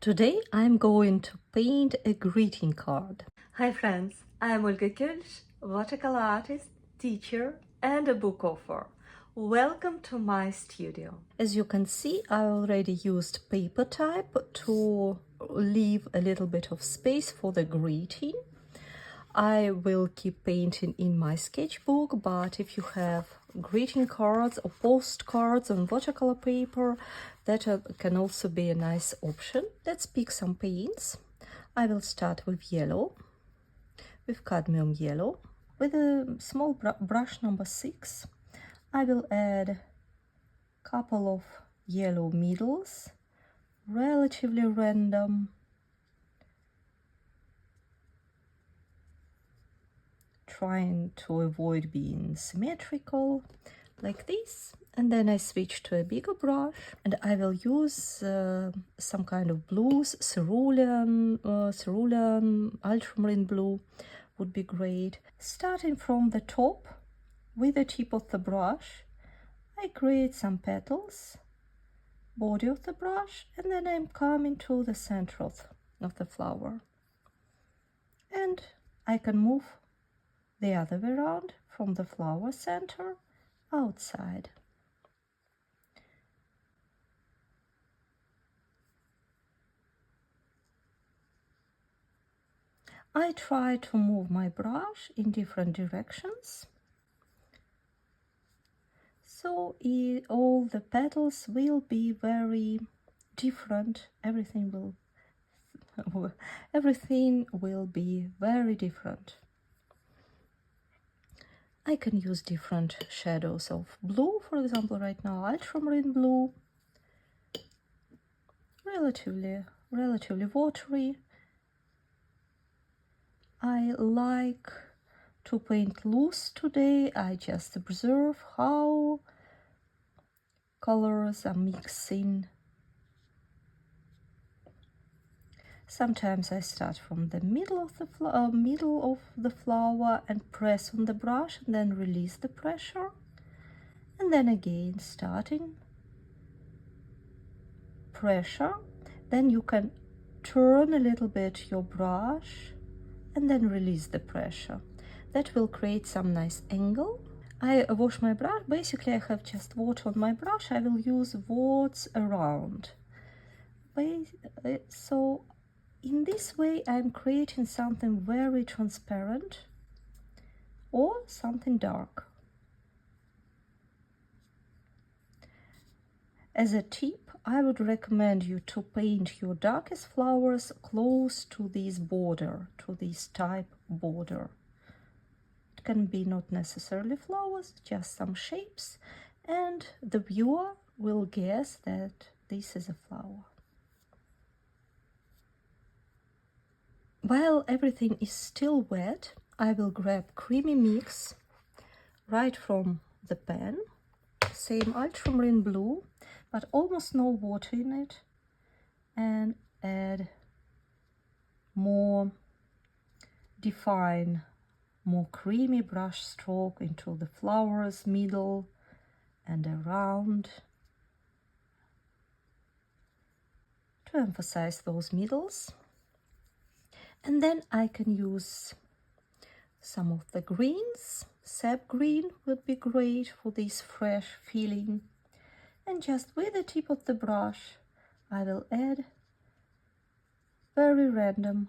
Today I'm going to paint a greeting card. Hi friends, I am Olga Koelsch, watercolor artist, teacher and a book author. Welcome to my studio. As you can see, I already used paper type to leave a little bit of space for the greeting. I will keep painting in my sketchbook, but if you have greeting cards or postcards on watercolor paper, that can also be a nice option. Let's pick some paints. I will start with yellow, with cadmium yellow. With a small brush number 6, I will add a couple of yellow middles, relatively random, trying to avoid being symmetrical, like this. And then I switch to a bigger brush and I will use some kind of blues, cerulean, ultramarine blue would be great. Starting from the top with the tip of the brush, I create some petals, body of the brush, and then I'm coming to the center of the flower. And I can move the other way around from the flower center outside. I try to move my brush in different directions, so all the petals will be very different. Everything will be very different. I can use different shadows of blue, for example, right now ultramarine blue, relatively watery. I like to paint loose today. I just observe how colors are mixing. Sometimes I start from the middle of the flower and press on the brush and then release the pressure, and then again starting pressure. Then you can turn a little bit your brush and then release the pressure. That will create some nice angle. I wash my brush. Basically, I have just water on my brush. I will use wards around. So in this way, I'm creating something very transparent or something dark. As a tip, I would recommend you to paint your darkest flowers close to this border, to this type border. It can be not necessarily flowers, just some shapes, and the viewer will guess that this is a flower. While everything is still wet, I will grab creamy mix right from the pan, same ultramarine blue, but almost no water in it, and add more defined, more creamy brush stroke into the flowers middle and around to emphasize those middles. And then I can use some of the greens. Sap green would be great for this fresh feeling. And just with the tip of the brush, I will add very random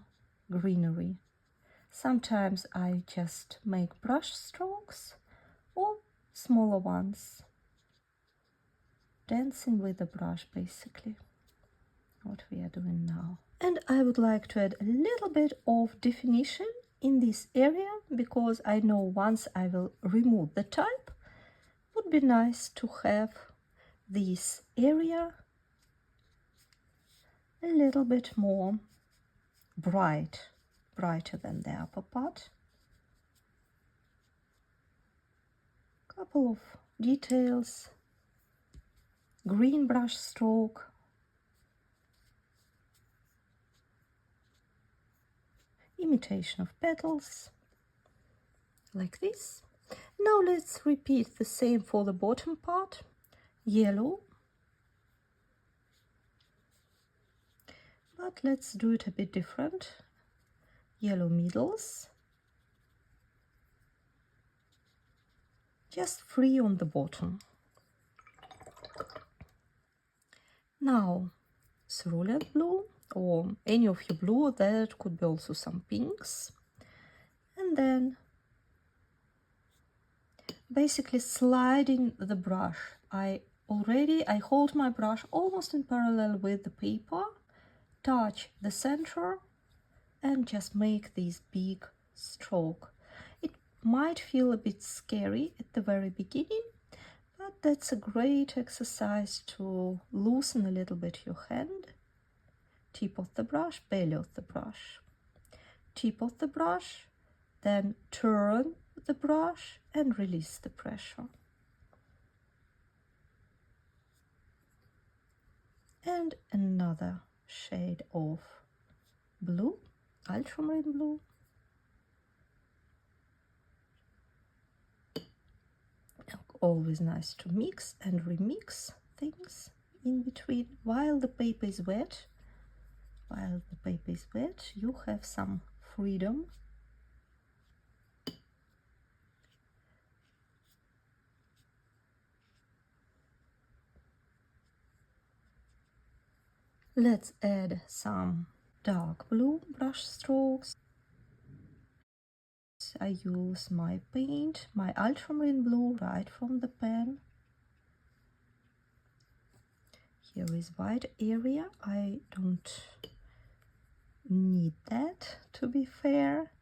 greenery. Sometimes I just make brush strokes or smaller ones. Dancing with the brush, basically, what we are doing now. And I would like to add a little bit of definition in this area, because I know once I will remove the type, it would be nice to have this area a little bit more brighter than the upper part. Couple of details, green brush stroke, imitation of petals, like this. Now let's repeat the same for the bottom part. Yellow, but let's do it a bit different. Yellow middles, just 3 on the bottom. Now cerulean blue, or any of your blue, that could be also some pinks, and then basically sliding the brush. I hold my brush almost in parallel with the paper, touch the center, and just make this big stroke. It might feel a bit scary at the very beginning, but that's a great exercise to loosen a little bit your hand. Tip of the brush, belly of the brush, tip of the brush, then turn the brush and release the pressure. And another shade of blue, ultramarine blue. Always nice to mix and remix things in between while the paper is wet. While the paper is wet, you have some freedom. Let's add some dark blue brush strokes. I use my paint, my ultramarine blue, right from the pen. Here is white area. I don't need that, to be fair.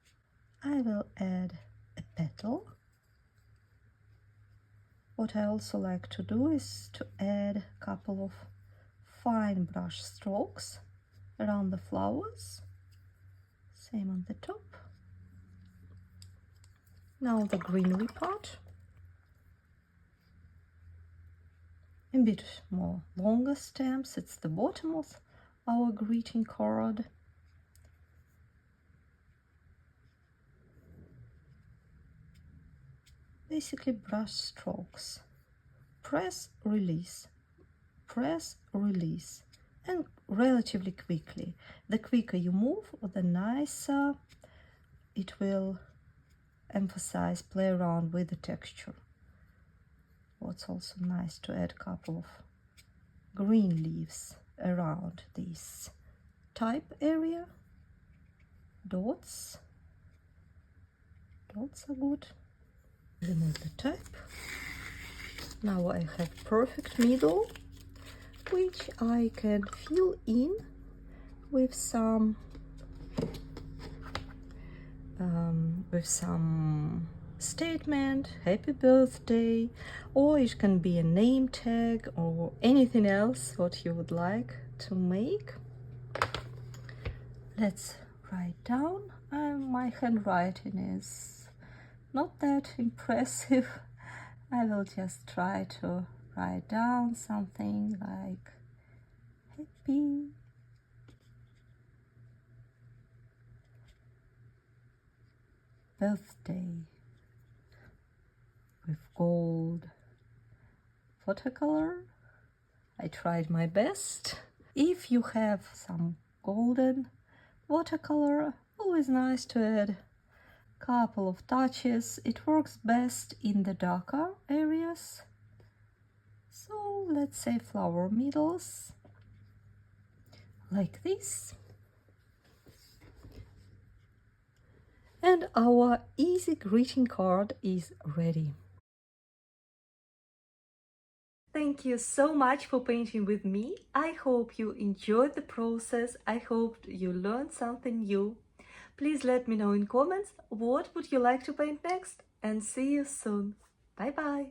I will add a petal. What I also like to do is to add a couple of fine brush strokes around the flowers. Same on the top. Now the greenery part. A bit more longer stems. It's the bottom of our greeting card. Basically brush strokes. Press, release, press, release, and relatively quickly. The quicker you move, the nicer it will emphasize, play around with the texture. What's also nice to add a couple of green leaves around this type area. Dots are good. Remove the type. Now I have perfect middle, which I can fill in with some statement, happy birthday, or it can be a name tag or anything else what you would like to make. Let's write down. My handwriting is not that impressive. I will just try to write down something like happy birthday with gold watercolor. I tried my best. If you have some golden watercolor, always nice to add a couple of touches. It works best in the darker areas. So let's say flower middles, like this. And our easy greeting card is ready. Thank you so much for painting with me. I hope you enjoyed the process. I hope you learned something new. Please let me know in comments what would you like to paint next, and see you soon. Bye bye.